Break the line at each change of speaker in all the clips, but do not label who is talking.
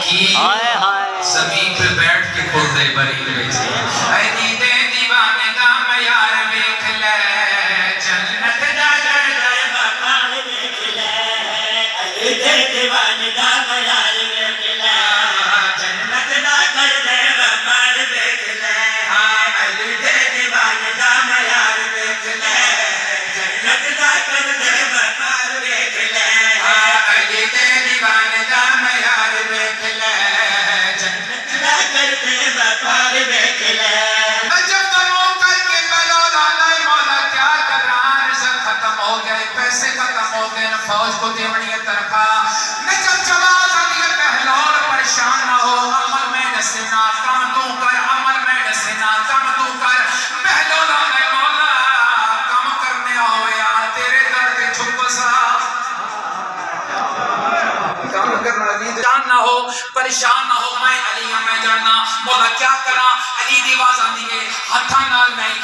की जमीन पे बैठ के खुलदे बरी बेचे ऐनी दे दीवाने दा मयार देख ले जन्नत दा घर दे मकान देख ले ऐनी दे दीवाने दा मयार देख ले जन्नत दा घर दे मकान देख ले ऐनी दे दीवाने दा मयार देख ले जन्नत दा घर दे मकान देख ले ऐनी दे दीवाने दा मयार देख ले जन्नत दा घर दे मकान देख ले जब कमों करके बलौला नहीं मौला क्या कर रहा रिज़्क़ खत्म हो गए पैसे खत्म हो गए न फौज को देवनी है तनख्वाह न जब जवाब आदि पहलौर परेशान न हो अमल में नसीना कम तू कर अमल में नसीना कम तू कर पहलौला नहीं मौला कम करने हो यार तेरे दर पे झुक सा काम करना जान ना हो परेशान ना हो मैं अली मैं जानना मौला क्या करा अली दी आवाज आंदी है हथा नाल नहीं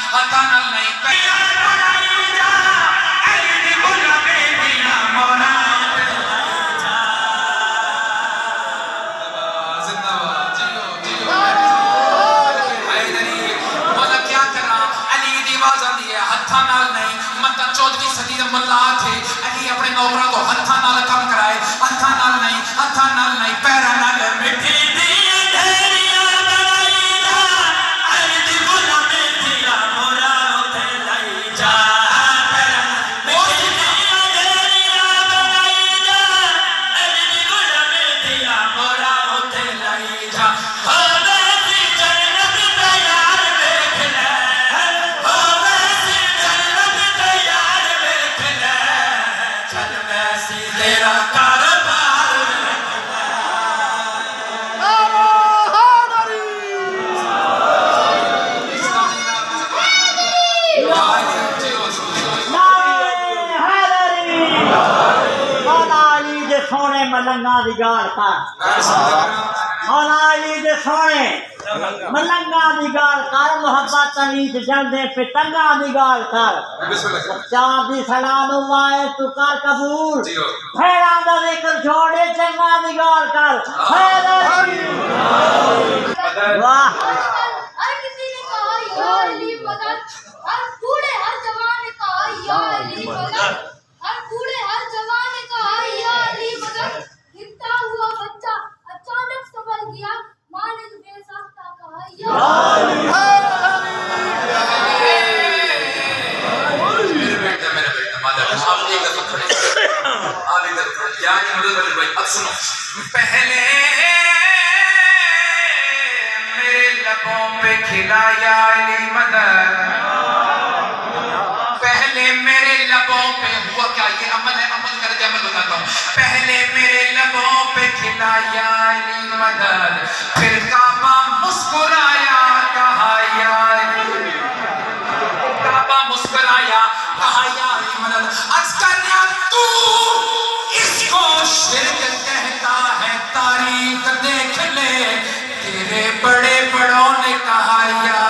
मतलब 14वीं सदी का मुल्ला थे अली अपने नौकरों को हथा नाल काम कराए हथा नाल नहीं पैरा नाल मिठी दी ढेरिया बनाई जा अली दी गुलामी दिया मोरा उठे लाई जा पैरा मिठी दी ढेरिया बनाई जा अली दी गुलामी दिया मोरा उठे लाई जा
मलंगा दी गाल कर मौला अली दे सोने मलंगा दी गाल कर मोहब्बत अली दे जलदे पे तंगा दी गाल कर चार दी सलाम वाए तू कर कबूल फेरा दा जिक्र छोड़े चंगा दी गाल कर वाह
हर किसी ने कहा या अली मदद हर बूढ़े हर जवान ने कहा या अली मदद हर बूढ़े हर जवान ने कहा या अली मदद गिरता हुआ बच्चा अचानक संभल गया मां ने बेसाख्ता कहा या अली
मेरे बेटा मादर आप एक दफा खड़े आप एक दफा यानी मदद भाई अब सुनो पहले मेरे लबों पे खिलाया अली मदद पहले मेरे लबों पे हुआ क्या ये अमल है अमल कर अमल बताता हूँ पहले मेरे लबों पे खिलाया अली मदद फिर काबा मुस्कुराया कहा या अली काबा मुस्कुराया कहा या अली मदद अस्करिया तू इसको शिर्क कहता है तारीख देख ले तेरे बड़े बड़ों ने कहा या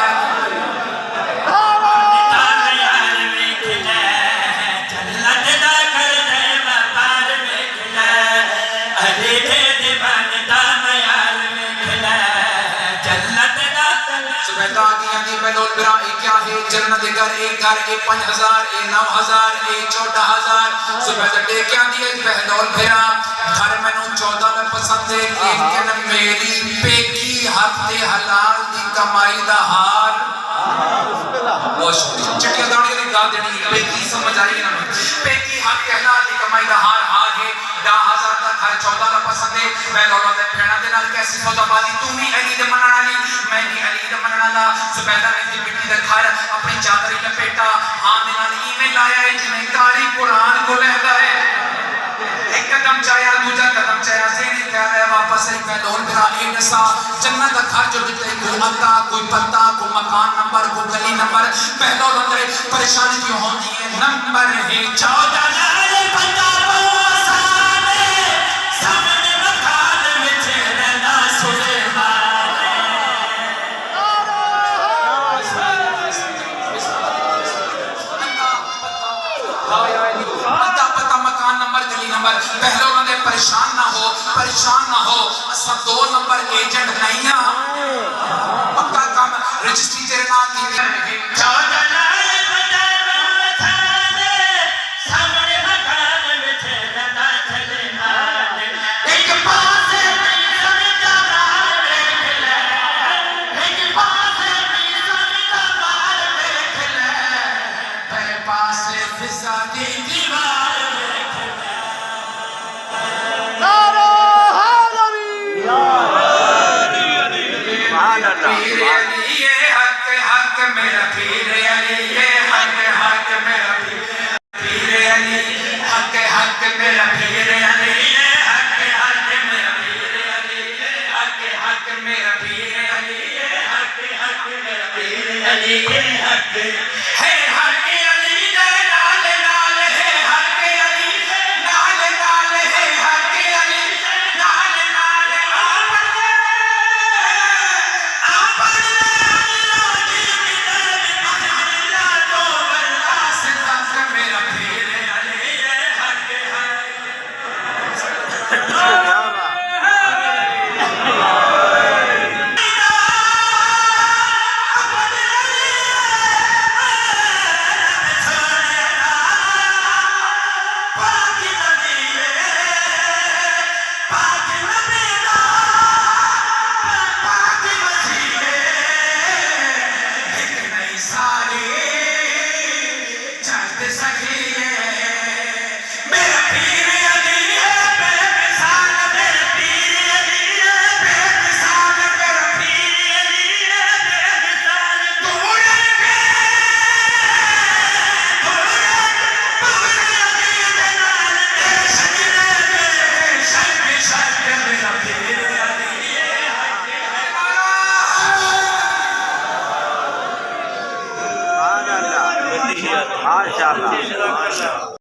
क्या है जन्नत घर एक 5000 ए 9000 ए 14000 सुबह जटे क्या दिए बहलोल फिरा घर मैनू 14 में पसंद है लेकिन मेरी पेकी हफ्ते हलाल दी कमाई दा हार वो चटिया दाड़ी ने गा देनी पेकी समझ आई ना पेकी हफ्ते हलाल दी कमाई दा हार हार है 10000 का घर 14 में पसंद है बहलोल दे फेड़ा दे नाल कैसी सौदाबाजी तू भी अली दे मनण वाली मैं भी अली दे मनण वाला सुबैदा ने मिट्टी दा घर अपनी चादर लपेटा हां दे नाल ईमेल आया है जिवें कारी कुरान को लहदा है एक कदम चाया दूसरा कदम चाया सीधी कह रहा है वापस एक बहलोल मेरा एक सा जन्नत का घर जो जिते कोई अता कोई पत्ता कोई मकान नंबर कोई गली नंबर बहलोल अंदर परेशानी क्यों होती है नंबर है 14 नाले पत्ता परेशान ना हो तुसा 2 नंबर एजेंट नहीं आ पक्का काम रजिस्ट्री तेरे नाम की पीर अली ये हक हक मेरा पीर अली ये हक हक मेरा पीर अली हक हक मेरा पीर अली ये हक हक मेरा पीर अली ये हक हक मेरा पीर अली ये हक हक मेरा पीर अली ये हक है हक अली दे नाल नाल है हक अली नाल नाल है हक अली नाल नाल
माशाअल्लाह।